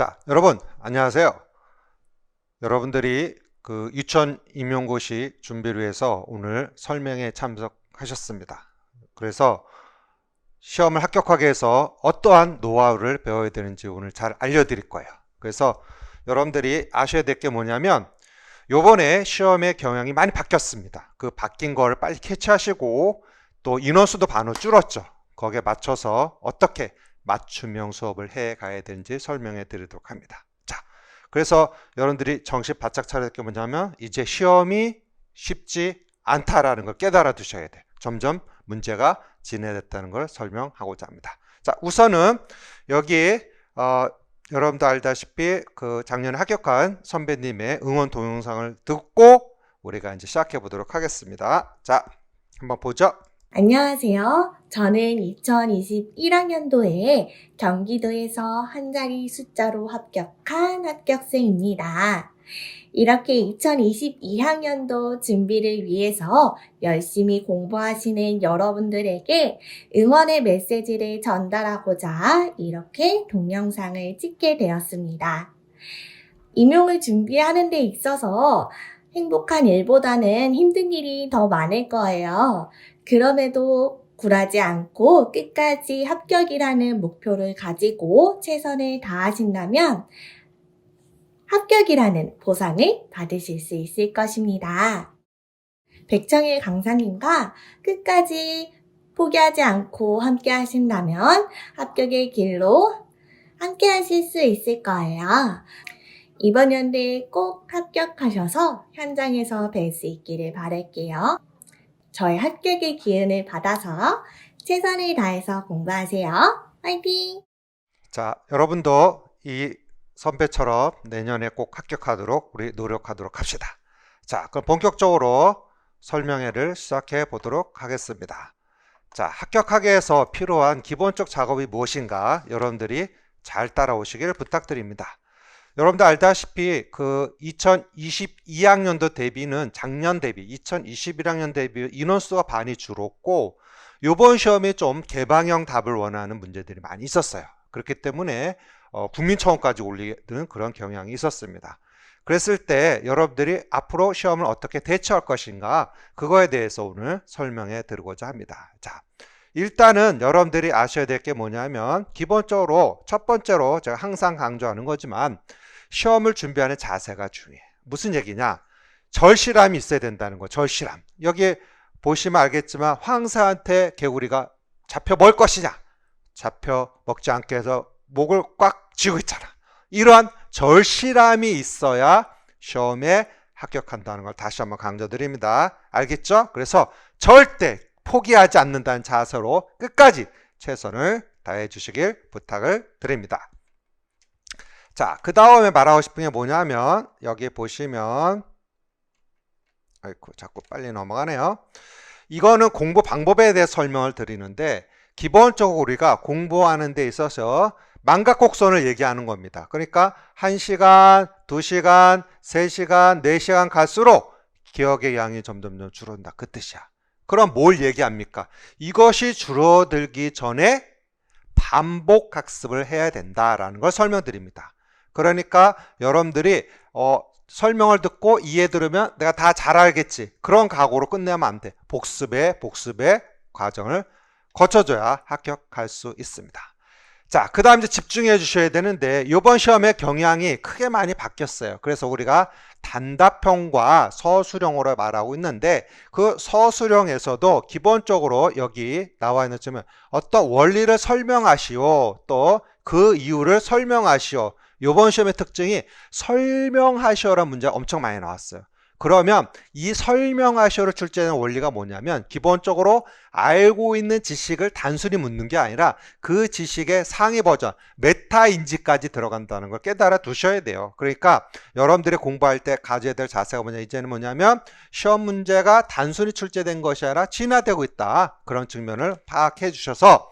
자, 여러분 안녕하세요. 여러분들이 그 유치원 임용고시 준비를 위해서 오늘 설명회 참석하셨습니다. 그래서 시험을 합격하기 위해서 어떠한 노하우를 배워야 되는지 오늘 잘 알려드릴 거예요. 그래서 여러분들이 아셔야 될 게 뭐냐면 요번에 시험의 경향이 많이 바뀌었습니다. 그 바뀐 거를 빨리 캐치하시고 또 인원수도 반으로 줄었죠. 거기에 맞춰서 어떻게 맞춤형 수업을 해 가야 되는지 설명해 드리도록 합니다. 자, 그래서 여러분들이 정신 바짝 차려야 될 게 뭐냐면 이제 시험이 쉽지 않다라는 걸 깨달아 두셔야 돼요. 점점 문제가 진행됐다는 걸 설명하고자 합니다. 자, 우선은 여기 여러분도 알다시피 그 작년에 합격한 선배님의 응원 동영상을 듣고 우리가 이제 시작해 보도록 하겠습니다. 자, 한번 보죠. 안녕하세요. 저는 2021학년도에 경기도에서 한 자리 숫자로 합격한 합격생입니다. 이렇게 2022학년도 준비를 위해서 열심히 공부하시는 여러분들에게 응원의 메시지를 전달하고자 이렇게 동영상을 찍게 되었습니다. 임용을 준비하는 데 있어서 행복한 일보다는 힘든 일이 더 많을 거예요. 그럼에도 굴하지 않고 끝까지 합격이라는 목표를 가지고 최선을 다하신다면 합격이라는 보상을 받으실 수 있을 것입니다. 백정일 강사님과 끝까지 포기하지 않고 함께 하신다면 합격의 길로 함께 하실 수 있을 거예요. 이번 연도에 꼭 합격하셔서 현장에서 뵐 수 있기를 바랄게요. 저의 합격의 기운을 받아서 최선을 다해서 공부하세요. 화이팅! 자, 여러분도 이 선배처럼 내년에 꼭 합격하도록 우리 노력하도록 합시다. 자, 그럼 본격적으로 설명회를 시작해 보도록 하겠습니다. 자, 합격하기 위해서 필요한 기본적 작업이 무엇인가 여러분들이 잘 따라오시길 부탁드립니다. 여러분들 알다시피 그 2022학년도 대비는 작년 대비 2021학년 대비 인원수가 반이 줄었고 이번 시험에 좀 개방형 답을 원하는 문제들이 많이 있었어요. 그렇기 때문에 국민청원까지 올리는 그런 경향이 있었습니다. 그랬을 때 여러분들이 앞으로 시험을 어떻게 대처할 것인가 그거에 대해서 오늘 설명해 드리고자 합니다. 자, 일단은 여러분들이 아셔야 될 게 뭐냐면 기본적으로 첫 번째로 제가 항상 강조하는 거지만 시험을 준비하는 자세가 중요해. 무슨 얘기냐? 절실함이 있어야 된다는 거. 절실함. 여기 보시면 알겠지만 황사한테 개구리가 잡혀 먹을 것이냐? 잡혀 먹지 않게 해서 목을 꽉 쥐고 있잖아. 이러한 절실함이 있어야 시험에 합격한다는 걸 다시 한번 강조드립니다. 알겠죠? 그래서 절대 포기하지 않는다는 자세로 끝까지 최선을 다해 주시길 부탁을 드립니다. 자, 그 다음에 말하고 싶은 게 뭐냐면 여기 보시면 아이고 자꾸 빨리 넘어가네요. 이거는 공부 방법에 대해 설명을 드리는데 기본적으로 우리가 공부하는 데 있어서 망각곡선을 얘기하는 겁니다. 그러니까 1시간, 2시간, 3시간, 4시간 갈수록 기억의 양이 점점 줄어든다. 그 뜻이야. 그럼 뭘 얘기합니까? 이것이 줄어들기 전에 반복 학습을 해야 된다라는 걸 설명드립니다. 그러니까 여러분들이 설명을 듣고 이해 들으면 내가 다 잘 알겠지. 그런 각오로 끝내면 안 돼. 복습의 과정을 거쳐줘야 합격할 수 있습니다. 자, 그 다음 이제 집중해 주셔야 되는데 이번 시험의 경향이 크게 많이 바뀌었어요. 그래서 우리가 단답형과 서술형으로 말하고 있는데 그 서술형에서도 기본적으로 여기 나와 있는 점은 어떤 원리를 설명하시오. 또 그 이유를 설명하시오. 이번 시험의 특징이 설명하시오라는 문제가 엄청 많이 나왔어요. 그러면 이 설명하시오를 출제하는 원리가 뭐냐면 기본적으로 알고 있는 지식을 단순히 묻는 게 아니라 그 지식의 상위 버전, 메타인지까지 들어간다는 걸 깨달아 두셔야 돼요. 그러니까 여러분들이 공부할 때 가져야 될 자세가 이제는 뭐냐면 시험 문제가 단순히 출제된 것이 아니라 진화되고 있다. 그런 측면을 파악해 주셔서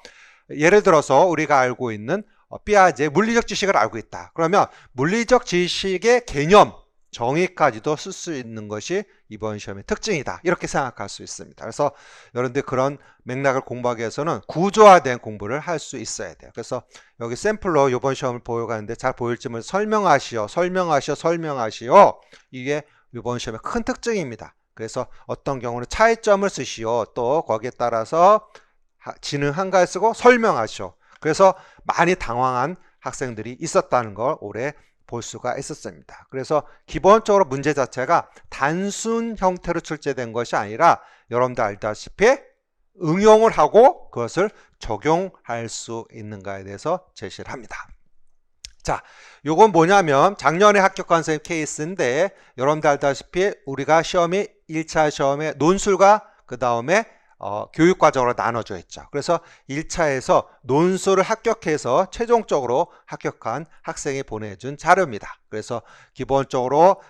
예를 들어서 우리가 알고 있는 피아제의 물리적 지식을 알고 있다. 그러면 물리적 지식의 개념, 정의까지도 쓸 수 있는 것이 이번 시험의 특징이다. 이렇게 생각할 수 있습니다. 그래서 여러분들 그런 맥락을 공부하기 위해서는 구조화된 공부를 할 수 있어야 돼요. 그래서 여기 샘플로 이번 시험을 보여가는데 잘 보일지 모르겠는데 설명하시오. 이게 이번 시험의 큰 특징입니다. 그래서 어떤 경우는 차이점을 쓰시오. 또 거기에 따라서 지능 한가를 쓰고 설명하시오. 그래서 많이 당황한 학생들이 있었다는 걸 올해 볼 수가 있었습니다. 그래서 기본적으로 문제 자체가 단순 형태로 출제된 것이 아니라 여러분들 알다시피 응용을 하고 그것을 적용할 수 있는가에 대해서 제시를 합니다. 자, 요건 뭐냐면 작년에 합격한 선생님 케이스인데 여러분들 알다시피 우리가 시험이 1차 시험에 논술과 그 다음에 교육과정으로 나눠져 있죠. 그래서 1차에서 논술을 합격해서 최종적으로 합격한 학생이 보내준 자료입니다. 그래서 기본적으로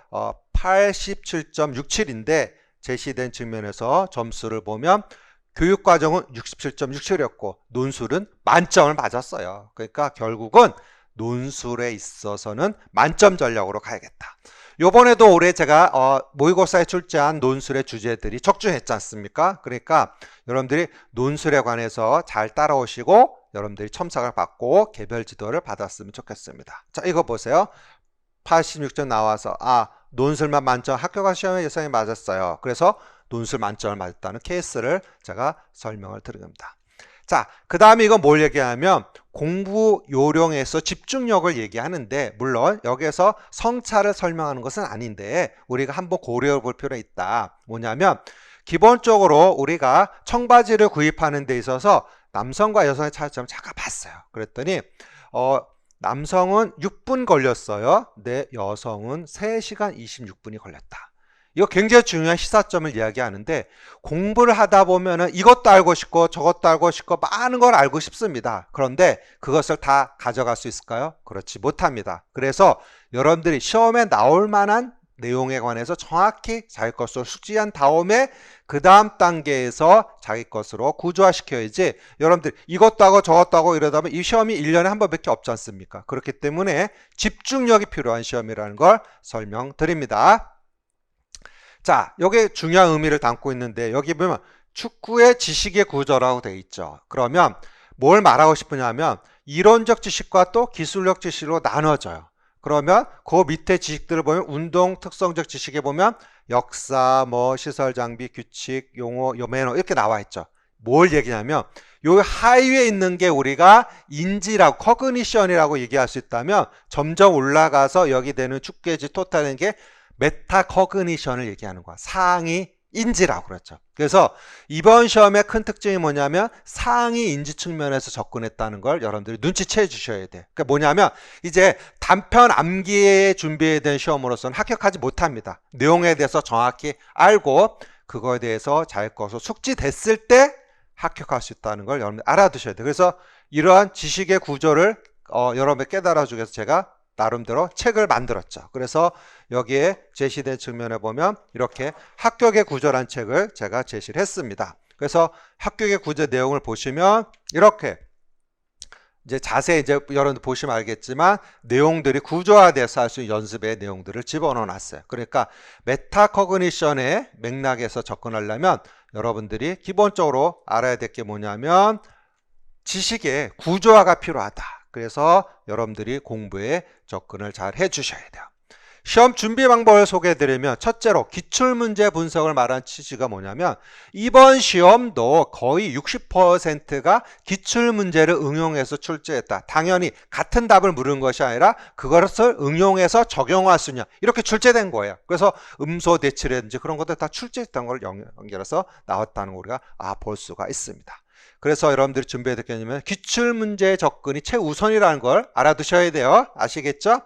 87.67인데 제시된 측면에서 점수를 보면 교육과정은 67.67이었고 논술은 만점을 맞았어요. 그러니까 결국은 논술에 있어서는 만점 전략으로 가야겠다. 요번에도 올해 제가 모의고사에 출제한 논술의 주제들이 적중했지 않습니까? 그러니까 여러분들이 논술에 관해서 잘 따라오시고 여러분들이 첨삭을 받고 개별 지도를 받았으면 좋겠습니다. 자, 이거 보세요. 86점 나와서 논술만 만점 합격한 시험에 예상이 맞았어요. 그래서 논술 만점을 맞았다는 케이스를 제가 설명을 드립니다. 자, 그 다음에 이건 뭘 얘기하면 공부 요령에서 집중력을 얘기하는데 물론 여기에서 성차를 설명하는 것은 아닌데 우리가 한번 고려해 볼 필요가 있다. 뭐냐면 기본적으로 우리가 청바지를 구입하는 데 있어서 남성과 여성의 차이점을 잠깐 봤어요. 그랬더니 남성은 6분 걸렸어요. 근데 여성은 3시간 26분이 걸렸다. 이거 굉장히 중요한 시사점을 이야기하는데 공부를 하다 보면은 이것도 알고 싶고 저것도 알고 싶고 많은 걸 알고 싶습니다. 그런데 그것을 다 가져갈 수 있을까요? 그렇지 못합니다. 그래서 여러분들이 시험에 나올 만한 내용에 관해서 정확히 자기 것으로 숙지한 다음에 그 다음 단계에서 자기 것으로 구조화시켜야지 여러분들 이것도 하고 저것도 하고 이러다 보면 이 시험이 1년에 한 번밖에 없지 않습니까? 그렇기 때문에 집중력이 필요한 시험이라는 걸 설명드립니다. 자, 여기 중요한 의미를 담고 있는데 여기 보면 축구의 지식의 구조라고 되어 있죠. 그러면 뭘 말하고 싶으냐면 이론적 지식과 또 기술력 지식으로 나눠져요. 그러면 그 밑에 지식들을 보면 운동 특성적 지식에 보면 역사, 시설 장비, 규칙, 용어, 매너 이렇게 나와 있죠. 뭘 얘기냐면 요 하위에 있는 게 우리가 인지라고 커그니션이라고 얘기할 수 있다면 점점 올라가서 여기 되는 축구의 지 토탈인 게 메타커그니션을 얘기하는 거야. 상위 인지라고 그랬죠. 그래서 이번 시험의 큰 특징이 뭐냐면 상위 인지 측면에서 접근했다는 걸 여러분들이 눈치채 주셔야 돼. 그러니까 뭐냐면 이제 단편 암기에 준비해야 되는 시험으로서는 합격하지 못합니다. 내용에 대해서 정확히 알고 그거에 대해서 자기 것으로 숙지됐을 때 합격할 수 있다는 걸 여러분들 알아두셔야 돼요. 그래서 이러한 지식의 구조를 여러분들 깨달아주기 위해서 제가 나름대로 책을 만들었죠. 그래서 여기에 제시된 측면에 보면 이렇게 합격의 구조란 책을 제가 제시를 했습니다. 그래서 합격의 구조 내용을 보시면 이렇게 이제 자세히 이제 여러분들 보시면 알겠지만 내용들이 구조화돼서 할 수 있는 연습의 내용들을 집어넣어 놨어요. 그러니까 메타커그니션의 맥락에서 접근하려면 여러분들이 기본적으로 알아야 될 게 뭐냐면 지식의 구조화가 필요하다. 그래서 여러분들이 공부에 접근을 잘 해주셔야 돼요. 시험 준비 방법을 소개해드리면 첫째로 기출문제 분석을 말한 취지가 뭐냐면 이번 시험도 거의 60%가 기출문제를 응용해서 출제했다. 당연히 같은 답을 물은 것이 아니라 그것을 응용해서 적용할 수 있냐 이렇게 출제된 거예요. 그래서 음소 대치라든지 그런 것들 다 출제했던 걸 연결해서 나왔다는 거 우리가 볼 수가 있습니다. 그래서 여러분들이 준비해야 될 게 뭐냐면 기출문제의 접근이 최우선이라는 걸 알아두셔야 돼요. 아시겠죠?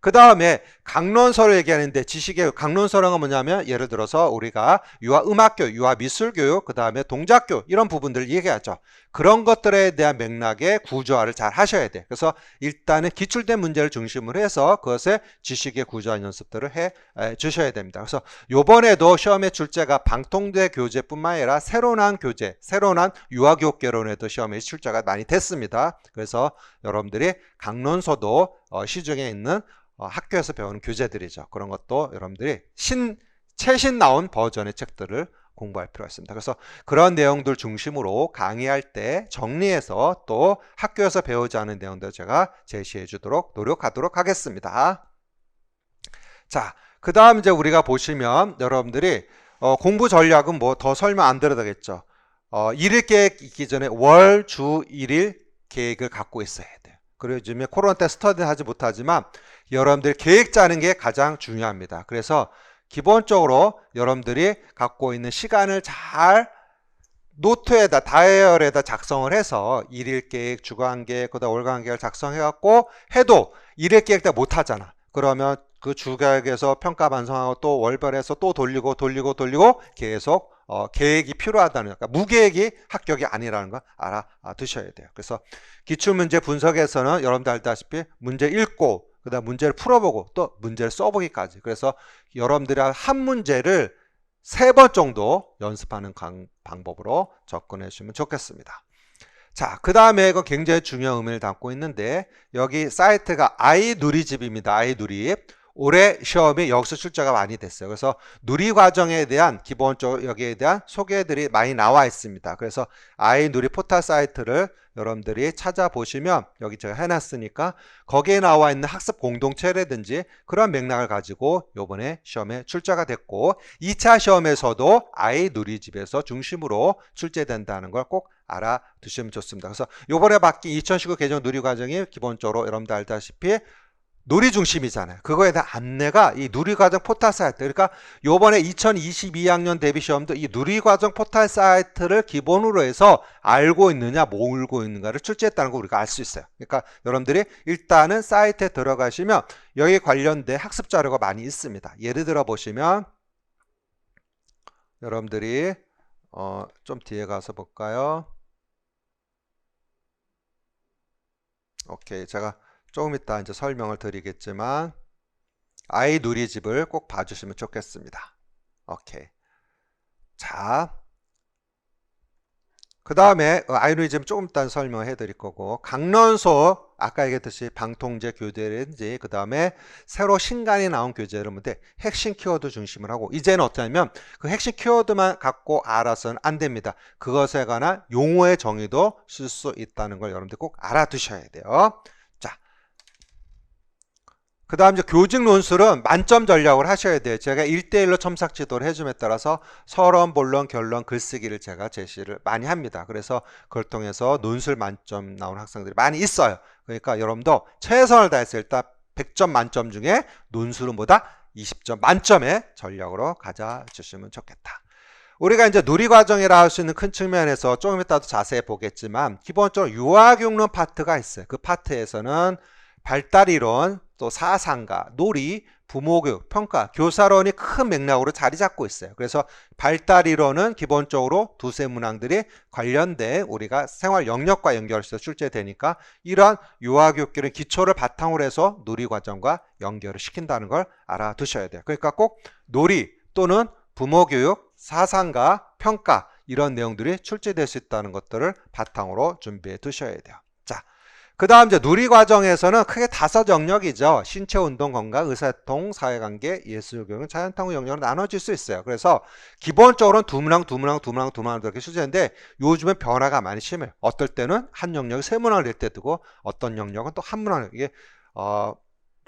그 다음에 강론서를 얘기하는데 지식의 강론서라는 건 뭐냐면 예를 들어서 우리가 유아음악교육, 유아미술교육, 그 다음에 동작교육 이런 부분들을 얘기하죠. 그런 것들에 대한 맥락의 구조화를 잘 하셔야 돼요. 그래서 일단은 기출된 문제를 중심으로 해서 그것의 지식의 구조화 연습들을 해 주셔야 됩니다. 그래서 요번에도 시험의 출제가 방통대 교재뿐만 아니라 새로 난 교재, 새로 난 유아교육개론에도 시험에 출제가 많이 됐습니다. 그래서 여러분들이 강론서도 시중에 있는 학교에서 배우는 교재들이죠. 그런 것도 여러분들이 최신 나온 버전의 책들을 공부할 필요가 있습니다. 그래서 그런 내용들 중심으로 강의할 때 정리해서 또 학교에서 배우지 않은 내용들 제가 제시해 주도록 노력하도록 하겠습니다. 자, 그 다음 이제 우리가 보시면 여러분들이 공부 전략은 뭐 더 설명 안 드려도 되겠죠. 일일 계획 있기 전에 월, 주, 일일 계획을 갖고 있어야 돼요. 그리고 요즘에 코로나 때 스터디 하지 못하지만 여러분들 계획 짜는 게 가장 중요합니다. 그래서 기본적으로 여러분들이 갖고 있는 시간을 잘 노트에다 다이어리에다 작성을 해서 일일 계획, 주간 계획, 그다음 월간 계획을 작성해 갖고 해도 일일 계획 때 못 하잖아. 그러면 그 주계획에서 평가 반성하고 또 월별에서 또 돌리고 계속 계획이 필요하다는, 그러니까 무계획이 합격이 아니라는 거 알아두셔야 돼요. 그래서 기출문제 분석에서는 여러분들 알다시피 문제 읽고 그다음 문제를 풀어보고 또 문제를 써보기까지, 그래서 여러분들이 한 문제를 3번 정도 연습하는 방법으로 접근해 주시면 좋겠습니다. 자, 그 다음에 이거 굉장히 중요한 의미를 담고 있는데, 여기 사이트가 아이누리집입니다. 아이누리집. 올해 시험이 여기서 출제가 많이 됐어요. 그래서 누리과정에 대한 기본적으로 여기에 대한 소개들이 많이 나와 있습니다. 그래서 아이누리 포털 사이트를 여러분들이 찾아보시면 여기 제가 해놨으니까 거기에 나와 있는 학습 공동체라든지 그런 맥락을 가지고 요번에 시험에 출제가 됐고 2차 시험에서도 아이누리집에서 중심으로 출제된다는 걸 꼭 알아두시면 좋습니다. 그래서 요번에 바뀐 2019 개정 누리과정이 기본적으로 여러분들 알다시피 놀이 중심이잖아요. 그거에 대한 안내가 이 누리과정 포털 사이트, 그러니까 요번에 2022학년 대비시험도 이 누리과정 포털 사이트를 기본으로 해서 알고 있느냐 모르고 있는가를 출제했다는 거 우리가 알 수 있어요. 그러니까 여러분들이 일단은 사이트에 들어가시면 여기 관련된 학습 자료가 많이 있습니다. 예를 들어 보시면 여러분들이 좀 뒤에 가서 볼까요? 오케이, 제가 조금 이따 이제 설명을 드리겠지만 아이누리집을 꼭 봐주시면 좋겠습니다. 오케이. 자, 그 다음에 아이누리집 조금 이따 설명을 해드릴 거고, 강론소 아까 얘기했듯이 방통제 교재라든지 그 다음에 새로 신간이 나온 교재를 보는데 핵심 키워드 중심을 하고, 이제는 어떻게 하면 그 핵심 키워드만 갖고 알아서는 안 됩니다. 그것에 관한 용어의 정의도 쓸 수 있다는 걸 여러분들 꼭 알아두셔야 돼요. 그 다음 이제 교직 논술은 만점 전략을 하셔야 돼요. 제가 1대1로 첨삭 지도를 해줌에 따라서 서론, 본론, 결론, 글쓰기를 제가 제시를 많이 합니다. 그래서 그걸 통해서 논술 만점 나오는 학생들이 많이 있어요. 그러니까 여러분도 최선을 다해서 일단 100점 만점 중에 논술은 보다 20점 만점의 전략으로 가져주시면 좋겠다. 우리가 이제 누리과정이라 할 수 있는 큰 측면에서 조금 이따도 자세히 보겠지만 기본적으로 유아교육론 파트가 있어요. 그 파트에서는 발달이론, 또 사상가, 놀이, 부모교육, 평가, 교사론이 큰 맥락으로 자리 잡고 있어요. 그래서 발달이론은 기본적으로 두세 문항들이 관련된 우리가 생활 영역과 연결해서 출제되니까 이러한 유아교육기는 기초를 바탕으로 해서 누리과정과 연결을 시킨다는 걸 알아두셔야 돼요. 그러니까 꼭 놀이 또는 부모교육, 사상가, 평가 이런 내용들이 출제될 수 있다는 것들을 바탕으로 준비해 두셔야 돼요. 자, 그 다음 이제 누리과정에서는 크게 5 영역이죠. 신체, 운동, 건강, 의사소통, 사회관계, 예술교육, 자연탐구 영역으로 나눠질 수 있어요. 그래서 기본적으로는 두 문항 이렇게 출제되는데 요즘은 변화가 많이 심해요. 어떨 때는 한 영역이 3문항을 낼 때도 있고 어떤 영역은 또 한 문항을, 이게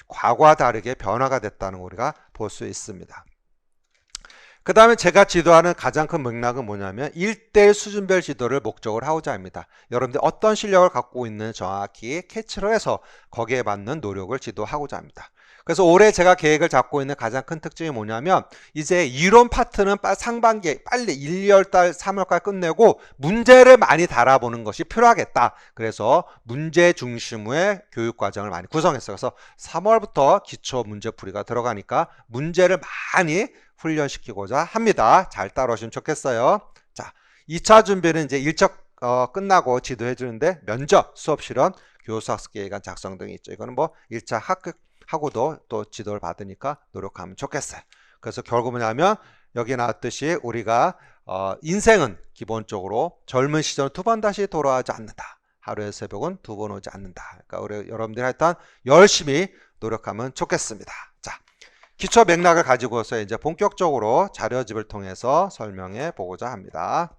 과거와 다르게 변화가 됐다는 걸 우리가 볼 수 있습니다. 그 다음에 제가 지도하는 가장 큰 맥락은 뭐냐면 1대1 수준별 지도를 목적으로 하고자 합니다. 여러분들 어떤 실력을 갖고 있는 정확히 캐치를 해서 거기에 맞는 노력을 지도하고자 합니다. 그래서 올해 제가 계획을 잡고 있는 가장 큰 특징이 뭐냐면 이제 이론 파트는 상반기에 빨리 1, 2월달, 3월까지 끝내고 문제를 많이 달아보는 것이 필요하겠다. 그래서 문제 중심의 교육과정을 많이 구성했어요. 그래서 3월부터 기초 문제풀이가 들어가니까 문제를 많이 훈련시키고자 합니다. 잘 따라오시면 좋겠어요. 자, 2차 준비는 이제 일적 끝나고 지도해 주는데 면접, 수업 실현, 교수 학습 계획안 작성 등이 있죠. 이거는 뭐 1차 합격하고도 또 지도를 받으니까 노력하면 좋겠어요. 그래서 결국 뭐냐면 여기 나왔듯이 우리가 인생은 기본적으로 젊은 시절 2번 다시 돌아가지 않는다 하루의 새벽은 2번 오지 않는다. 그러니까 우리 여러분들이 일단 열심히 노력하면 좋겠습니다. 자, 기초 맥락을 가지고서 이제 본격적으로 자료집을 통해서 설명해 보고자 합니다.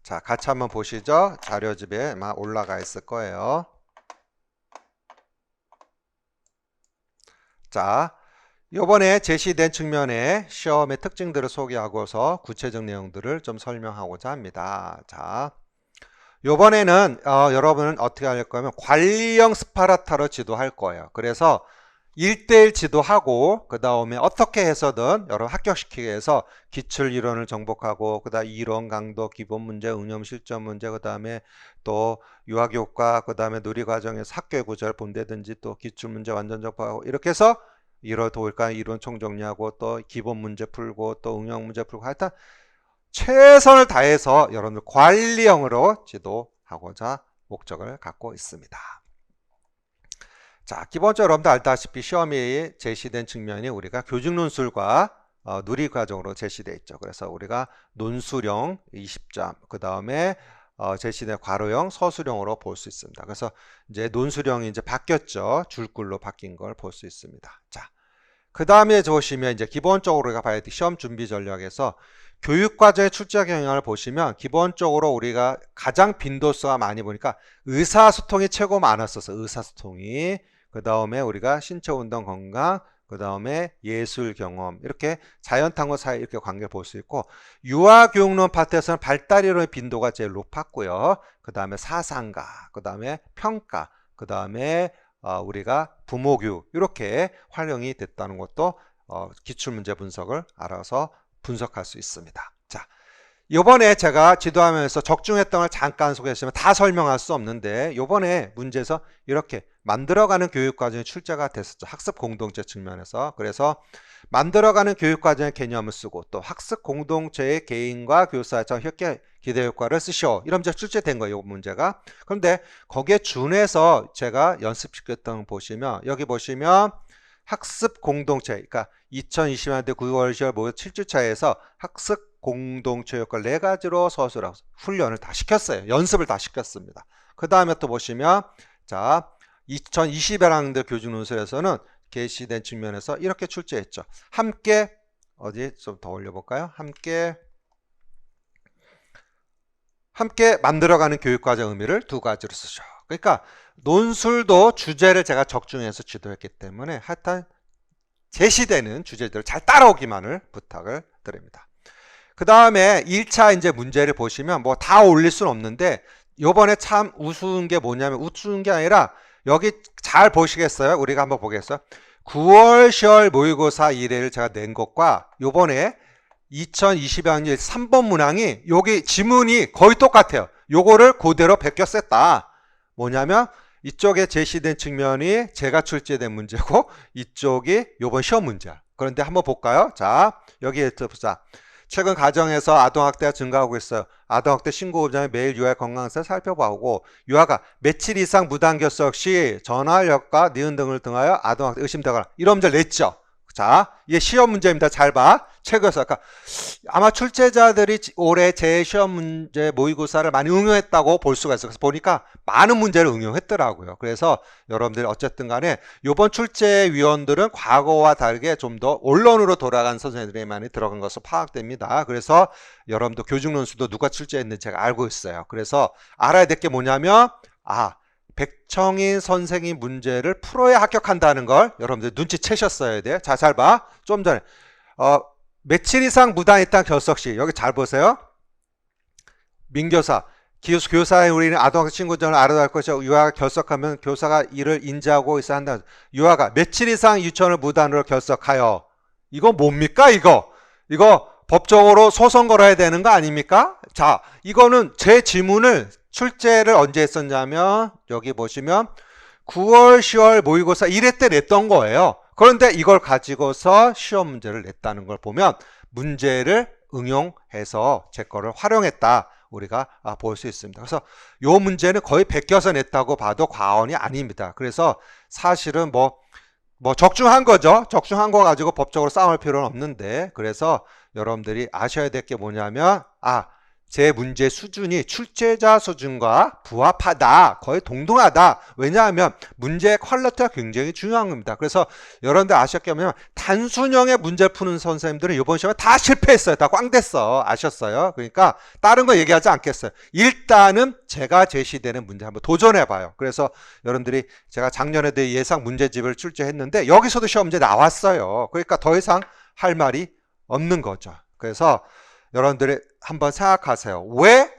자, 같이 한번 보시죠. 자료집에 막 올라가 있을 거예요. 자, 이번에 제시된 측면의 시험의 특징들을 소개하고서 구체적 내용들을 좀 설명하고자 합니다. 자, 이번에는 여러분은 어떻게 할 거냐면 관리형 스파르타로 지도할 거예요. 그래서 1대1 지도하고 그 다음에 어떻게 해서든 여러분 합격시키기 위해서 기출 이론을 정복하고 그 다음 이론 강도, 기본 문제, 응용 실전 문제, 그 다음에 또 유아교과, 그 다음에 누리과정에서 학교의 구조를 본다든지 또 기출 문제 완전 정복하고 이렇게 해서 이론 도일까 이론 총정리하고 또 기본 문제 풀고 또 응용 문제 풀고 하여튼 최선을 다해서 여러분들 관리형으로 지도하고자 목적을 갖고 있습니다. 자, 기본적으로 여러분들 알다시피 시험이 제시된 측면이 우리가 교직 논술과 누리과정으로 제시되어 있죠. 그래서 우리가 논술형 20점, 그 다음에 제시된 괄호형, 서술형으로 볼 수 있습니다. 그래서 이제 논술형이 이제 바뀌었죠. 줄글로 바뀐 걸 볼 수 있습니다. 자, 그 다음에 보시면 이제 기본적으로 우리가 봐야 될 시험 준비 전략에서 교육과정의 출제 경향을 보시면 기본적으로 우리가 가장 빈도수가 많이 보니까 의사소통이 최고 많았어서 의사소통이 그 다음에 우리가 신체운동 건강 그 다음에 예술 경험 이렇게 자연탐구 사회 이렇게 관계를 볼 수 있고 유아교육론 파트에서는 발달이론의 빈도가 제일 높았고요. 그 다음에 사상가 그 다음에 평가 그 다음에 우리가 부모교육 이렇게 활용이 됐다는 것도 기출문제 분석을 알아서 분석할 수 있습니다. 자, 이번에 제가 지도하면서 적중했던 걸 잠깐 소개했으면 다 설명할 수 없는데 이번에 문제에서 이렇게 만들어가는 교육과정이 출제가 됐었죠. 학습 공동체 측면에서. 그래서 만들어가는 교육과정의 개념을 쓰고 또 학습 공동체의 개인과 교사의 협계 기대 효과를 쓰시오. 이런 문제 출제된 거예요. 이 문제가. 그런데 거기에 준해서 제가 연습시켰던 거 보시면 여기 보시면 학습 공동체 그러니까 2020년대 9월 10월 모의 7주차에서 학습 공동체 효과 4가지로 서술하고 훈련을 다 시켰어요. 연습을 다 시켰습니다. 그 다음에 또 보시면 자 2020학년도 교직논술에서는 게시된 측면에서 이렇게 출제했죠. 함께 어디 좀 더 올려볼까요? 함께 만들어가는 교육과정 의미를 2가지로 쓰죠. 그러니까 논술도 주제를 제가 적중해서 지도했기 때문에 하여튼 제시되는 주제들을 잘 따라오기만을 부탁을 드립니다. 그 다음에 1차 이제 문제를 보시면 뭐 다 올릴 수는 없는데 요번에 참 우스운 게 뭐냐면 우스운 게 아니라 여기 잘 보시겠어요? 우리가 한번 보겠어요? 9월 10월 모의고사 1회를 제가 낸 것과 요번에 2020학년 3번 문항이 여기 지문이 거의 똑같아요. 요거를 그대로 베껴 썼다. 뭐냐면 이쪽에 제시된 측면이 제가 출제된 문제고 이쪽이 요번 시험 문제야. 그런데 한번 볼까요? 자, 여기에 보자. 최근 가정에서 아동학대가 증가하고 있어요. 아동학대 신고자의 매일 유아의 건강상을 살펴보고 유아가 며칠 이상 무단결석 시 전화력과 니은 등을 등하여 아동학대 의심되거나 이런 문제를 냈죠. 자, 이게 시험 문제입니다. 잘 봐. 최고에서 아까 아마 출제자들이 올해 제 시험 문제 모의고사를 많이 응용했다고 볼 수가 있어요. 그래서 보니까 많은 문제를 응용했더라고요. 그래서 여러분들이 어쨌든 간에 이번 출제위원들은 과거와 다르게 좀 더 언론으로 돌아간 선생님들이 많이 들어간 것으로 파악됩니다. 그래서 여러분도 교직논술도 누가 출제했는지 제가 알고 있어요. 그래서 알아야 될 게 뭐냐면 백청인 선생님 문제를 풀어야 합격한다는 걸 여러분들 눈치채셨어야 돼요. 자, 잘 봐. 좀 전에 며칠 이상 무단입당 결석 시 여기 잘 보세요. 민교사 교사의 우리는 아동학대 신고전을 알아야 할 것이고 유아가 결석하면 교사가 이를 인지하고 있어야 한다. 유아가 며칠 이상 유치원을 무단으로 결석하여 이거 뭡니까 이거 법적으로 소송 걸어야 되는 거 아닙니까? 자, 이거는 제 지문을 출제를 언제 했었냐면 여기 보시면 9월 10월 모의고사 1회 때 냈던 거예요. 그런데 이걸 가지고서 시험 문제를 냈다는 걸 보면 문제를 응용해서 제 거를 활용했다 우리가 볼 수 있습니다. 그래서 이 문제는 거의 베껴서 냈다고 봐도 과언이 아닙니다. 그래서 사실은 뭐 적중한 거죠. 적중한 거 가지고 법적으로 싸울 필요는 없는데 그래서 여러분들이 아셔야 될 게 뭐냐면 제 문제 수준이 출제자 수준과 부합하다, 거의 동등하다. 왜냐하면 문제의 퀄리티가 굉장히 중요한 겁니다. 그래서 여러분들 아실 게 뭐냐면 단순형의 문제 푸는 선생님들은 이번 시험에 다 실패했어요. 다 꽝됐어. 아셨어요? 그러니까 다른 거 얘기하지 않겠어요. 일단은 제가 제시되는 문제 한번 도전해봐요. 그래서 여러분들이 제가 작년에도 예상 문제집을 출제했는데 여기서도 시험 문제 나왔어요. 그러니까 더 이상 할 말이 없는 거죠. 그래서 여러분들이 한번 생각하세요. 왜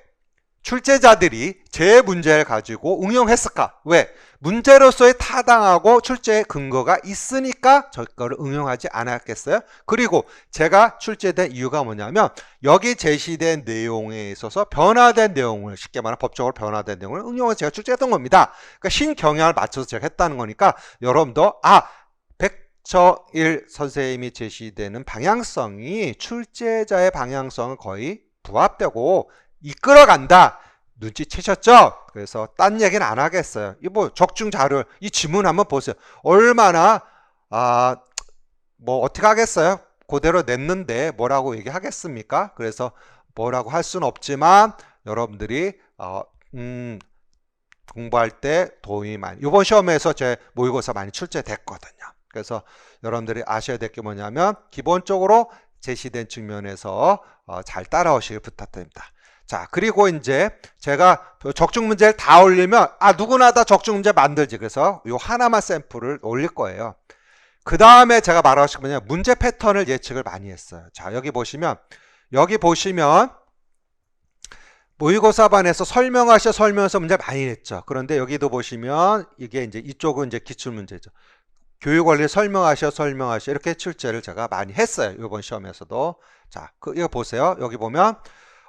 출제자들이 제 문제를 가지고 응용했을까? 왜? 문제로서의 타당하고 출제의 근거가 있으니까 저거를 응용하지 않았겠어요? 그리고 제가 출제된 이유가 뭐냐면 여기 제시된 내용에 있어서 변화된 내용을, 쉽게 말하면 법적으로 변화된 내용을 응용해서 제가 출제했던 겁니다. 그러니까 신경향을 맞춰서 제가 했다는 거니까 여러분도 백서일 선생님이 제시되는 방향성이 출제자의 방향성은 거의 부합되고 이끌어간다. 눈치채셨죠? 그래서 딴 얘기는 안 하겠어요. 이 뭐 적중 자료, 이 지문 한번 보세요. 얼마나 뭐 어떻게 하겠어요? 그대로 냈는데 뭐라고 얘기하겠습니까? 그래서 뭐라고 할 수는 없지만 여러분들이 공부할 때 도움이 많이, 이번 시험에서 제 모의고사 많이 출제됐거든요. 그래서 여러분들이 아셔야 될 게 뭐냐면 기본적으로 제시된 측면에서 잘 따라오시길 부탁드립니다. 자, 그리고 이제 제가 적중 문제를 다 올리면 누구나 다 적중 문제 만들지. 그래서 요 하나만 샘플을 올릴 거예요. 그 다음에 제가 말하고 싶은 건 문제 패턴을 예측을 많이 했어요. 자, 여기 보시면 모의고사반에서 설명해서 문제 많이 냈죠. 그런데 여기도 보시면 이게 이제 이쪽은 이제 기출 문제죠. 교육원리 설명하셔 이렇게 출제를 제가 많이 했어요. 이번 시험에서도. 자, 이거 보세요. 여기 보면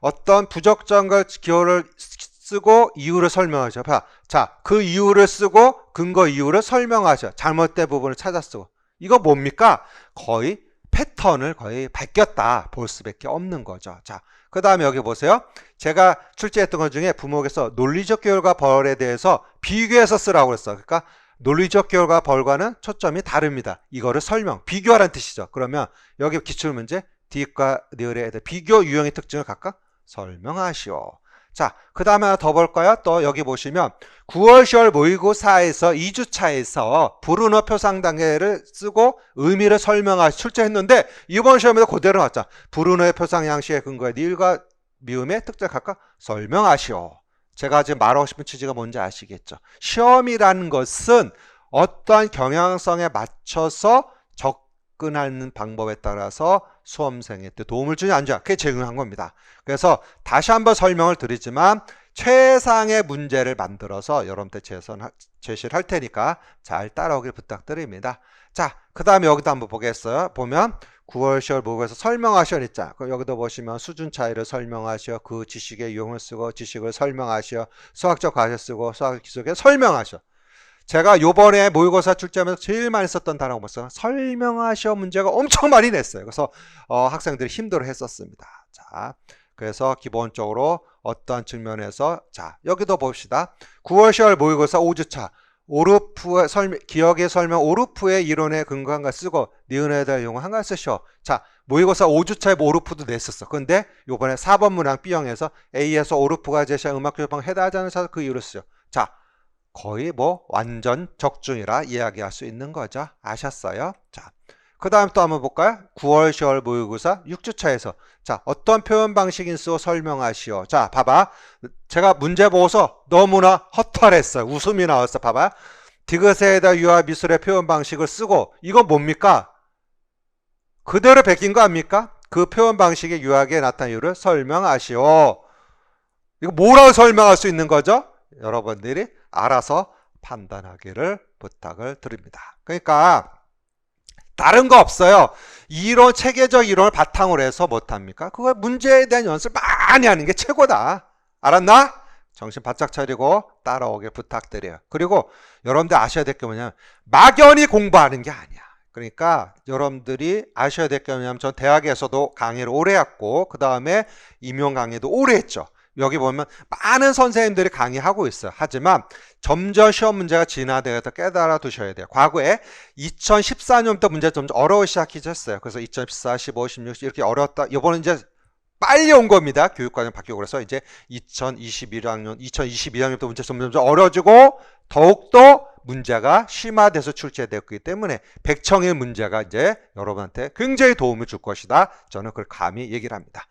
어떤 부적절한 기호를 쓰고 이유를 설명하셔. 자, 그 이유를 쓰고 근거 이유를 설명하셔. 잘못된 부분을 찾아 쓰고. 이거 뭡니까? 거의 패턴을 거의 바뀌었다 볼 수밖에 없는 거죠. 자, 그 다음에 여기 보세요. 제가 출제했던 것 중에 부목에서 논리적 결과 벌에 대해서 비교해서 쓰라고 했어요. 그러니까 논리적 결과 벌과는 초점이 다릅니다. 이거를 비교하라는 뜻이죠. 그러면 여기 기출문제 디귿과 리을에 대해 비교 유형의 특징을 각각 설명하시오. 자, 그 다음에 하나 더 볼까요? 또 여기 보시면 9월 10월 모의고사에서 2주차에서 불은어 표상 단계를 쓰고 의미를 설명하시 출제했는데 이번 시험에도 그대로 나왔죠. 불은어의 표상 양식의 근거에 니을과 미음의 특징을 각각 설명하시오. 제가 지금 말하고 싶은 취지가 뭔지 아시겠죠? 시험이라는 것은 어떠한 경향성에 맞춰서 접근하는 방법에 따라서 수험생한테 도움을 주냐 안 주냐, 그게 중요한 겁니다. 그래서 다시 한번 설명을 드리지만 최상의 문제를 만들어서 여러분들 제시를 할 테니까 잘 따라오길 부탁드립니다. 자, 그 다음에 여기도 한번 보겠어요. 보면 9월 10월 모의고사에서 설명하시오 있잖아. 여기도 보시면 수준 차이를 설명하시오. 그 지식의 유형을 쓰고 지식을 설명하시오. 수학적 과제 쓰고 수학적 기술에 설명하시오. 제가 요번에 모의고사 출제하면서 제일 많이 썼던 단어가 뭐였어요? 설명하시오 문제가 엄청 많이 냈어요. 그래서 학생들이 힘들어 했었습니다. 자, 그래서 기본적으로 어떠한 측면에서 자, 여기도 봅시다. 9월 10월 모의고사 5주차 오르프의 기억의 설명 오르프의 이론에 근거한 걸 쓰고 니은에 대한 용어 한 가지 쓰셔. 자, 모의고사 5주차에 오르프도 냈었어. 근데 요번에 4번 문항 B형에서 A에서 오르프가 제시한 음악 교육방 해당하지 않은 사서 그 이유를 쓰죠. 자, 거의 뭐 완전 적중이라 이야기할 수 있는 거죠. 아셨어요? 자, 그 다음 또 한번 볼까요? 9월 10월 모의고사 6주차에서 자, 어떤 표현 방식인 쓰고 설명하시오. 자, 봐봐. 제가 문제 보고서 너무나 허탈했어요. 웃음이 나왔어. 봐봐. 디귿에다 유아 미술의 표현 방식을 쓰고 이건 뭡니까? 그대로 베낀 거 아닙니까? 그 표현 방식의 유학에 나타난 이유를 설명하시오. 이거 뭐라고 설명할 수 있는 거죠? 여러분들이 알아서 판단하기를 부탁을 드립니다. 그러니까 다른 거 없어요. 이론, 체계적 이론을 바탕으로 해서 못합니까? 그거 문제에 대한 연습 많이 하는 게 최고다. 알았나? 정신 바짝 차리고 따라오길 부탁드려요. 그리고 여러분들 아셔야 될 게 뭐냐면 막연히 공부하는 게 아니야. 그러니까 여러분들이 아셔야 될 게 뭐냐면 전 대학에서도 강의를 오래 했고 그 다음에 임용 강의도 오래 했죠. 여기 보면 많은 선생님들이 강의하고 있어요. 하지만 점점 시험 문제가 진화되어서 깨달아 두셔야 돼요. 과거에 2014년부터 문제가 점점 어려워 시작했어요. 그래서 2014, 15, 16 이렇게 어려웠다. 이번은 이제 빨리 온 겁니다. 교육과정 바뀌고 그래서 이제 2022학년부터 문제 점점 어려워지고 더욱더 문제가 심화돼서 출제되었기 때문에 백청일 문제가 이제 여러분한테 굉장히 도움을 줄 것이다. 저는 그걸 감히 얘기를 합니다.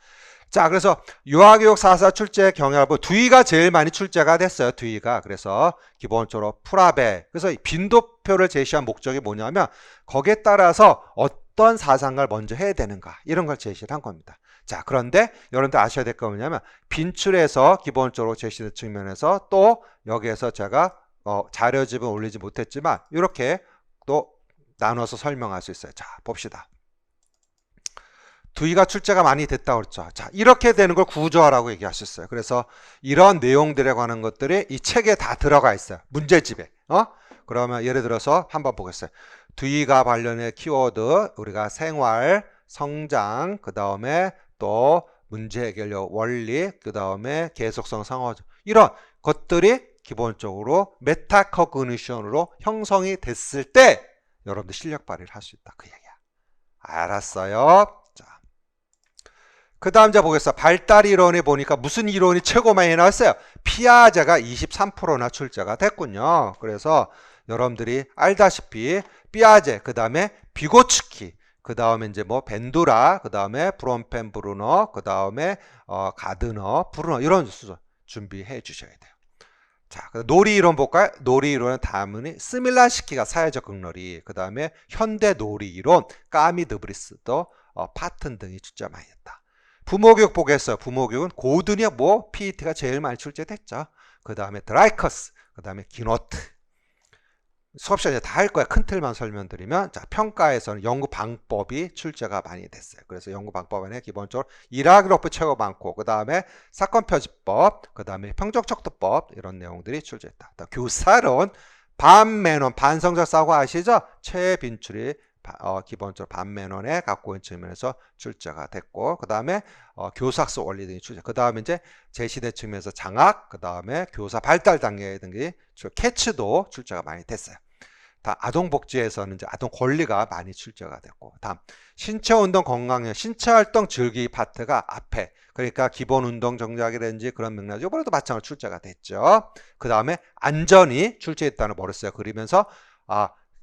자, 그래서 유아교육 4사 출제 경향부 두이가 제일 많이 출제가 됐어요. 두이가. 그래서 기본적으로 풀압에 그래서 빈도표를 제시한 목적이 뭐냐면 거기에 따라서 어떤 사상을 먼저 해야 되는가 이런 걸 제시를 한 겁니다. 자, 그런데 여러분들 아셔야 될 거 뭐냐면 빈출에서 기본적으로 제시된 측면에서 또 여기에서 제가 자료집은 올리지 못했지만 이렇게 또 나눠서 설명할 수 있어요. 자, 봅시다. 두이가 출제가 많이 됐다고 그랬죠. 자, 이렇게 되는 걸 구조화라고 얘기할 수 있어요. 그래서 이런 내용들에 관한 것들이 이 책에 다 들어가 있어요. 문제집에. 그러면 예를 들어서 한번 보겠어요. 두이가 관련된 키워드, 우리가 생활, 성장, 그 다음에 또 문제 해결력 원리, 그 다음에 계속성 상호적 이런 것들이 기본적으로 메타커그니션으로 형성이 됐을 때 여러분들 실력 발휘를 할 수 있다. 그 얘기야. 알았어요? 자, 그 다음 자 보겠어. 발달 이론에 보니까 무슨 이론이 최고 많이 나왔어요? 피아제가 23%나 출제가 됐군요. 그래서 여러분들이 알다시피 피아제, 그 다음에 비고츠키, 그 다음에 이제 뭐 벤두라, 그 다음에 브롬펜 브루너, 그 다음에 가드너, 브루너 이런 수준 준비해 주셔야 돼요. 자, 놀이 이론 볼까요? 놀이 이론은 다음은 스밀란스키가 사회적 극놀이, 그 다음에 현대 놀이 이론, 까미드브리스도 파튼 등이 출제 많이 했다. 부모교육 보겠어요. 부모교육은 고든이야 뭐 PET가 제일 많이 출제됐죠. 그 다음에 드라이커스, 그 다음에 기노트. 수업 시간에 다 할 거야. 큰 틀만 설명드리면, 자, 평가에서는 연구 방법이 출제가 많이 됐어요. 그래서 연구 방법 안에 기본적으로 일학기록부 최고 많고, 그 다음에 사건 표지법, 그 다음에 평적척도법 이런 내용들이 출제했다. 교사론, 반매논, 반성적 사고 아시죠? 최빈출이 기본적으로 반매논에 갖고 있는 측면에서 출제가 됐고, 그 다음에 교사학습 원리 등이 출제. 그 다음에 이제 제시대 측면에서 장학, 그 다음에 교사 발달 단계 등이 캐치도 출제가 많이 됐어요. 다 아동복지에서는 이제 아동 권리가 많이 출제가 됐고, 다음 신체운동 건강형, 신체활동 즐기기 파트가 앞에, 그러니까 기본운동 정작이라든지 그런 맥락 이번에도 마찬가지로 출제가 됐죠. 그 다음에 안전이 출제했다는 걸 모르겠어요. 그리면서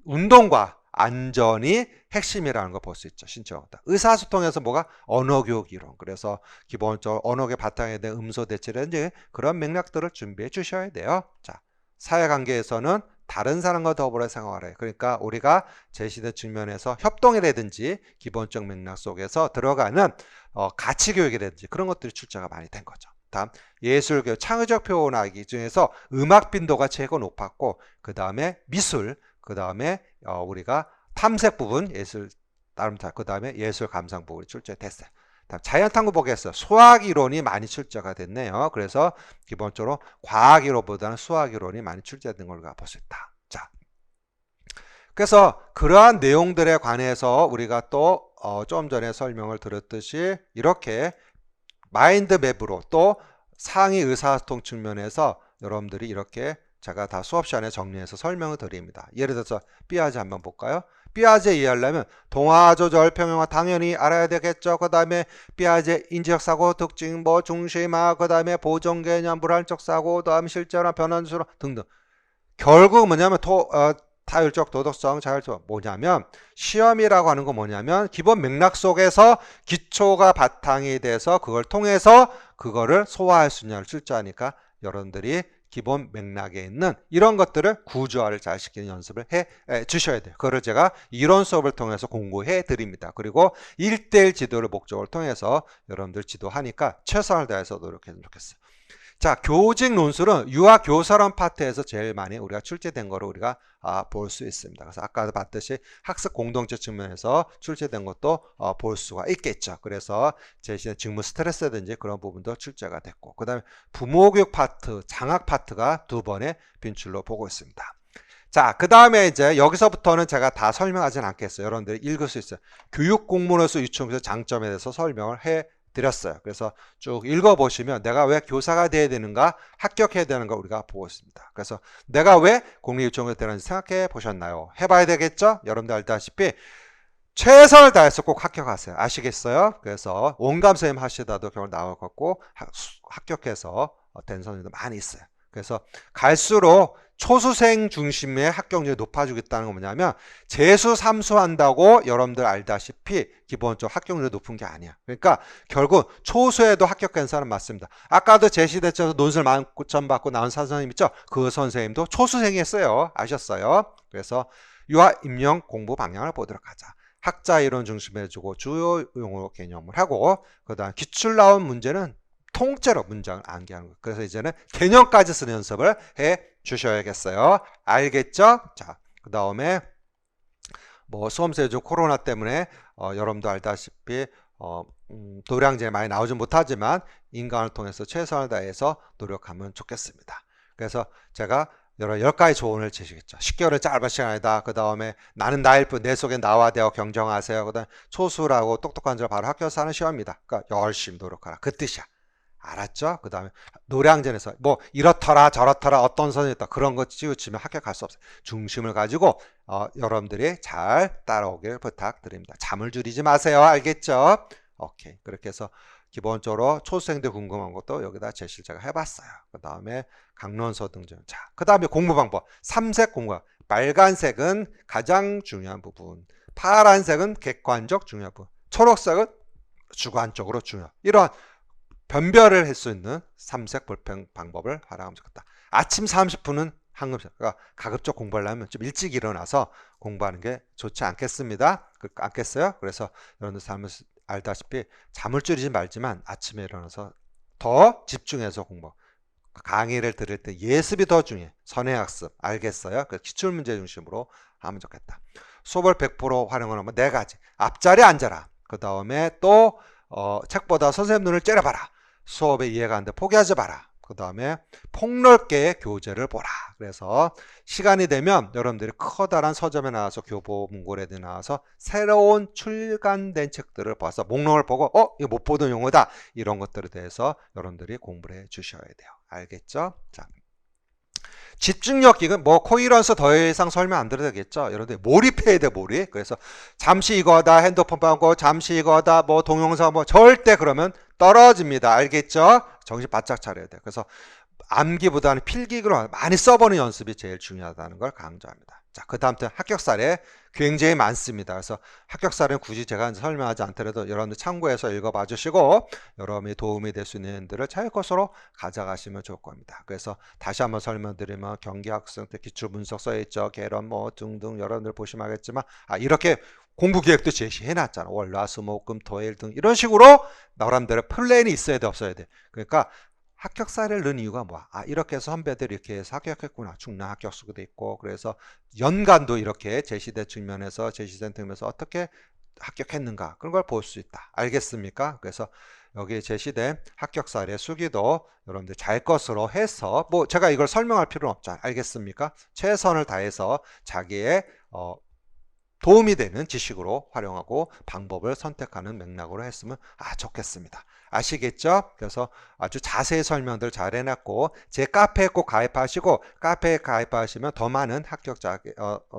운동과 안전이 핵심이라는 걸 볼 수 있죠. 신체운동. 의사소통에서 뭐가 언어교육 이론. 그래서 기본적으로 언어의 바탕에 대한 음소 대치라든지 그런 맥락들을 준비해 주셔야 돼요. 자, 사회관계에서는 다른 사람과 더불어 생활해. 그러니까 우리가 제시된 측면에서 협동이라든지 기본적 맥락 속에서 들어가는 가치교육이라든지 그런 것들이 출제가 많이 된 거죠. 다음 예술교육, 창의적 표현하기 중에서 음악 빈도가 최고 높았고, 그 다음에 미술, 그 다음에 우리가 탐색 부분, 예술 나름 그 다음에 예술 감상 부분이 출제됐어요. 다음 자연탐구 보겠어요. 수학 이론이 많이 출제가 됐네요. 그래서 기본적으로 과학 이론보다는 수학 이론이 많이 출제된 걸 볼 수 있다. 자, 그래서 그러한 내용들에 관해서 우리가 또 좀 전에 설명을 드렸듯이 이렇게 마인드맵으로 또 상위 의사소통 측면에서 여러분들이 이렇게 제가 다 수업 시간에 정리해서 설명을 드립니다. 예를 들어서 피아제 한번 볼까요? 피아제 이해하려면 동화 조절 평형화 당연히 알아야 되겠죠. 그 다음에 피아제 인지적 사고 특징, 뭐 중심화, 그 다음에 보정 개념, 불안적 사고, 다음 실제나 변환수로 등등. 결국 뭐냐면 타율적 도덕성, 자율적 뭐냐면 시험이라고 하는 건 뭐냐면 기본 맥락 속에서 기초가 바탕이 돼서 그걸 통해서 그거를 소화할 수 있냐를 출제하니까 여러분들이 기본 맥락에 있는 이런 것들을 구조화를 잘 시키는 연습을 해 주셔야 돼요. 그거를 제가 이론 수업을 통해서 공부해 드립니다. 그리고 1:1 지도를 목적을 통해서 여러분들 지도하니까 최선을 다해서 노력했으면 좋겠어요. 자, 교직 논술은 유아 교사론 파트에서 제일 많이 우리가 출제된 거를 우리가 볼 수 있습니다. 그래서 아까도 봤듯이 학습 공동체 측면에서 출제된 것도 볼 수가 있겠죠. 그래서 제시된 직무 스트레스든지 그런 부분도 출제가 됐고, 그 다음에 부모교육 파트, 장학 파트가 2번의 빈출로 보고 있습니다. 자, 그 다음에 이제 여기서부터는 제가 다 설명하지는 않겠어요. 여러분들이 읽을 수 있어요. 교육 공무원으로서 유치원에서 장점에 대해서 설명을 해 드렸어요. 그래서 쭉 읽어보시면 내가 왜 교사가 돼야 되는가, 합격해야 되는가 우리가 보고 있습니다. 그래서 내가 왜 공립유치원에 되는지 생각해 보셨나요? 해봐야 되겠죠? 여러분들 알다시피 최선을 다해서 꼭 합격하세요. 아시겠어요? 그래서 온감 선생님 하시다도 결국 나올 것 같고 합격해서 된 선생님도 많이 있어요. 그래서 갈수록 초수생 중심의 합격률이 높아지겠다는 건 뭐냐면 재수 삼수 한다고 여러분들 알다시피 기본적으로 합격률이 높은 게 아니야. 그러니까 결국 초수에도 합격한 사람 맞습니다. 아까도 제시대처에서 논술 만점 받고 나온 선생님 있죠? 그 선생님도 초수생이었어요. 아셨어요? 그래서 유아 임용 공부 방향을 보도록 하자. 학자 이론 중심에 해주고 주요 용어 개념을 하고 그 다음 기출 나온 문제는 통째로 문장을 암기하는 거예요. 그래서 이제는 개념까지 쓰는 연습을 해 주셔야겠어요. 알겠죠? 자, 그 다음에 뭐 수험생 요즘 코로나 때문에 여러분도 알다시피 도량제 많이 나오지 못하지만 인강을 통해서 최선을 다해서 노력하면 좋겠습니다. 그래서 제가 여러 10가지 조언을 주시겠죠. 10개월은 짧은 시간이다. 그 다음에 나는 나일 뿐 내 속에 나와 되어 경정하세요. 그 다음에 초수라고 똑똑한 자 바로 학교에서 하는 시험입니다. 그러니까 열심히 노력하라. 그 뜻이야. 알았죠? 그 다음에 노량진에서 뭐 이렇더라 저렇더라 어떤 선이 있다 그런 거 치우치면 합격할 수 없어요. 중심을 가지고 여러분들이 잘 따라오길 부탁드립니다. 잠을 줄이지 마세요. 알겠죠? 오케이. 그렇게 해서 기본적으로 초수생들 궁금한 것도 여기다 제시를 제가 해봤어요. 그 다음에 강론서 등등. 자, 그 다음에 공부 방법. 3색 공부. 빨간색은 가장 중요한 부분. 파란색은 객관적 중요한 부분. 초록색은 주관적으로 중요한. 이러한 변별을 할 수 있는 3색 볼펜 방법을 활용하면 좋겠다. 아침 30분은 황금색. 그러니까 가급적 공부하려면 좀 일찍 일어나서 공부하는 게 좋지 않겠습니다. 않겠어요? 그래서 여러분들 삶을 알다시피 잠을 줄이지 말지만 아침에 일어나서 더 집중해서 공부. 강의를 들을 때 예습이 더 중요해. 선행학습. 알겠어요? 그 기출문제 중심으로 하면 좋겠다. 수업을 100% 활용하면 4가지. 앞자리에 앉아라. 그 다음에 또 책보다 선생님 눈을 째려봐라. 수업에 이해가 안 돼 포기하지 마라. 그 다음에 폭넓게 교재를 보라. 그래서 시간이 되면 여러분들이 커다란 서점에 나와서 교보 문고래에 나와서 새로운 출간된 책들을 봐서 목록을 보고 이거 못 보던 용어다. 이런 것들에 대해서 여러분들이 공부를 해 주셔야 돼요. 알겠죠? 자, 집중력 기능 뭐 코이런스 더 이상 설명 안 드려도 되겠죠. 여러분들 몰입해야 돼. 몰입. 그래서 잠시 이거 하다 핸드폰 보고 잠시 이거 하다 뭐 동영상 뭐 절대 그러면 떨어집니다. 알겠죠? 정신 바짝 차려야 돼요. 그래서 암기보다는 필기로 많이 써보는 연습이 제일 중요하다는 걸 강조합니다. 자, 그 다음 합격 사례 굉장히 많습니다. 그래서 합격 사례는 굳이 제가 설명하지 않더라도 여러분들 참고해서 읽어봐 주시고 여러분이 도움이 될 수 있는 일들을 자기 것으로 가져가시면 좋을 겁니다. 그래서 다시 한번 설명드리면 경기학생 때 기출분석 써있죠. 개론 뭐 등등 여러분들 보시면 알겠지만 이렇게 공부 계획도 제시해놨잖아. 월, 화, 수, 목, 금, 토, 일 등 이런 식으로 나름대로 플랜이 있어야 돼 없어야 돼. 그러니까 합격 사례를 넣은 이유가 뭐야? 이렇게 해서 선배들이 이렇게 해서 합격했구나. 충남 합격수도 있고 그래서 연간도 이렇게 제시된 측면에서 제시된 측면에서 어떻게 합격했는가 그런 걸 볼 수 있다. 알겠습니까? 그래서 여기 제시된 합격 사례 수기도 여러분들 잘 것으로 해서 뭐 제가 이걸 설명할 필요는 없잖아요. 알겠습니까? 최선을 다해서 자기의 도움이 되는 지식으로 활용하고 방법을 선택하는 맥락으로 했으면 좋겠습니다. 아시겠죠? 그래서 아주 자세히 설명들 잘 해놨고 제 카페에 꼭 가입하시고 카페에 가입하시면 더 많은 합격자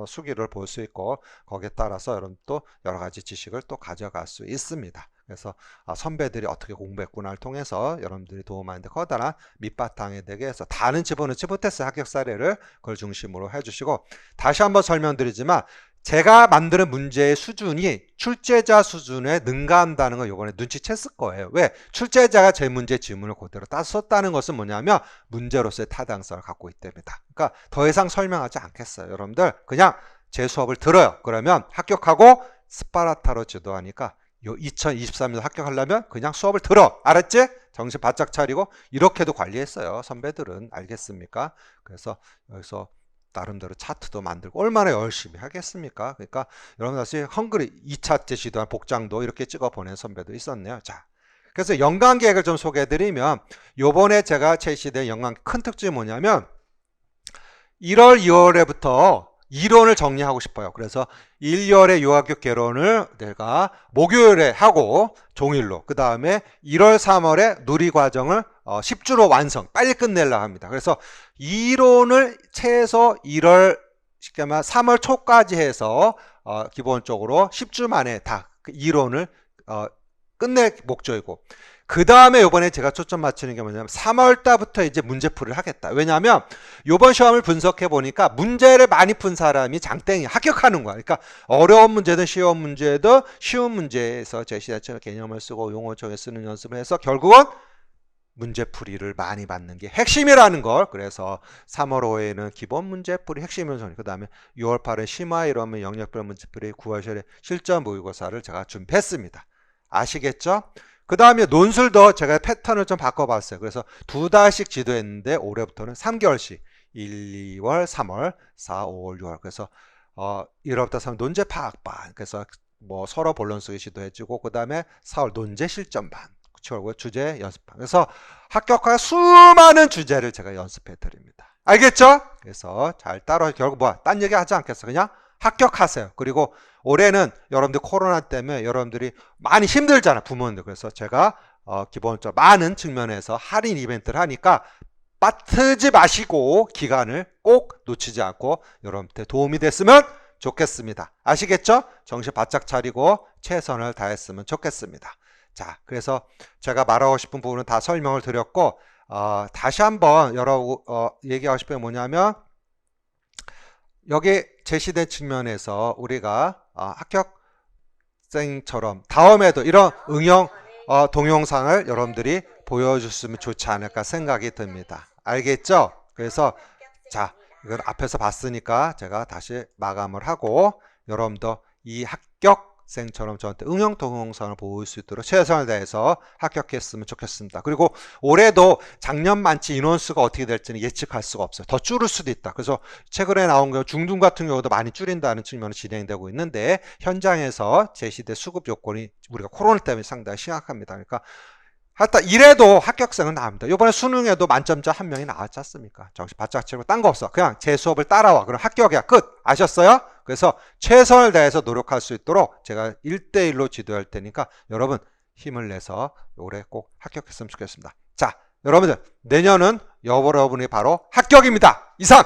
수기를 볼 수 있고 거기에 따라서 여러분 또 여러 가지 지식을 또 가져갈 수 있습니다. 그래서 선배들이 어떻게 공부했구나를 통해서 여러분들이 도움하는데 커다란 밑바탕이 되게 해서 다는 집어넣지 못했어요. 합격 사례를 그걸 중심으로 해주시고 다시 한번 설명드리지만 제가 만드는 문제의 수준이 출제자 수준에 능가한다는 걸 이번에 눈치챘을 거예요. 왜? 출제자가 제 문제 지문을 그대로 따서 썼다는 것은 뭐냐면 문제로서의 타당성을 갖고 있기 때문이다. 그러니까 더 이상 설명하지 않겠어요. 여러분들 그냥 제 수업을 들어요. 그러면 합격하고 스파르타로 지도하니까 2023년 합격하려면 그냥 수업을 들어. 알았지? 정신 바짝 차리고 이렇게도 관리했어요. 선배들은. 알겠습니까? 그래서 여기서 나름대로 차트도 만들고 얼마나 열심히 하겠습니까? 그러니까 여러분 다시 헝그리 2차 제시도한 복장도 이렇게 찍어 보낸 선배도 있었네요. 자, 그래서 연간 계획을 좀 소개해 드리면 요번에 제가 제시된 연간 큰 특징이 뭐냐면 1월 2월에부터 이론을 정리하고 싶어요. 그래서 1월에 유아교육 개론을 내가 목요일에 하고 종일로, 그 다음에 1월 3월에 누리과정을 10주로 완성, 빨리 끝내려고 합니다. 그래서 이론을 최소 1월, 쉽게 말하면 3월 초까지 해서 기본적으로 10주 만에 다 그 이론을 끝낼 목적이고, 그 다음에 요번에 제가 초점 맞추는 게 뭐냐면 3월 달부터 이제 문제풀이를 하겠다. 왜냐하면 요번 시험을 분석해 보니까 문제를 많이 푼 사람이 장땡이 합격하는 거야. 그러니까 어려운 문제든 쉬운 문제든 쉬운 문제에서 제시대처럼 개념을 쓰고 용어 정해 쓰는 연습을 해서 결국은 문제풀이를 많이 받는 게 핵심이라는 걸. 그래서 3월 5일에는 기본 문제풀이 핵심을, 그 다음에 6월 8일 심화 이러면 영역별 문제풀이, 9월 10일에 실전 모의고사를 제가 준비했습니다. 아시겠죠? 그 다음에 논술도 제가 패턴을 좀 바꿔봤어요. 그래서 2달씩 지도했는데 올해부터는 3개월씩 1, 2월, 3월, 4, 5월, 6월. 그래서 1월부터 3월 논제 파악반. 그래서 뭐 서로 본론 쓰기 지도해주고, 그 다음에 4월 논제 실전반, 7월 주제 연습반. 그래서 합격할 수많은 주제를 제가 연습해 드립니다. 알겠죠? 그래서 잘 따라, 결국 뭐야? 딴 얘기 하지 않겠어. 그냥 합격하세요. 그리고 올해는 여러분들 코로나 때문에 여러분들이 많이 힘들잖아, 부모님들. 그래서 제가 기본적으로 많은 측면에서 할인 이벤트를 하니까 빠뜨지 마시고 기간을 꼭 놓치지 않고 여러분한테 도움이 됐으면 좋겠습니다. 아시겠죠? 정신 바짝 차리고 최선을 다했으면 좋겠습니다. 자, 그래서 제가 말하고 싶은 부분은 다 설명을 드렸고, 다시 한번 얘기하고 싶은 게 뭐냐면, 여기 제시된 측면에서 우리가 합격생처럼 다음에도 이런 응용 동영상을 여러분들이 보여줬으면 좋지 않을까 생각이 듭니다. 알겠죠? 그래서 자, 이걸 앞에서 봤으니까 제가 다시 마감을 하고, 여러분도 이 합격생처럼 저한테 응용 동영상을 볼 수 있도록 최선을 다해서 합격했으면 좋겠습니다. 그리고 올해도 작년만치 인원수가 어떻게 될지는 예측할 수가 없어요. 더 줄을 수도 있다. 그래서 최근에 나온 경우 중등 같은 경우도 많이 줄인다는 측면으로 진행되고 있는데, 현장에서 제시된 수급 요건이 우리가 코로나 때문에 상당히 심각합니다. 그러니까 하여튼 이래도 합격생은 나옵니다. 이번에 수능에도 만점자 한 명이 나왔지 않습니까? 정신 바짝 차리고 딴 거 없어. 그냥 제 수업을 따라와. 그럼 합격이야. 끝. 아셨어요? 그래서 최선을 다해서 노력할 수 있도록 제가 1대1로 지도할 테니까 여러분 힘을 내서 올해 꼭 합격했으면 좋겠습니다. 자, 여러분들 내년은 여러분이 바로 합격입니다. 이상!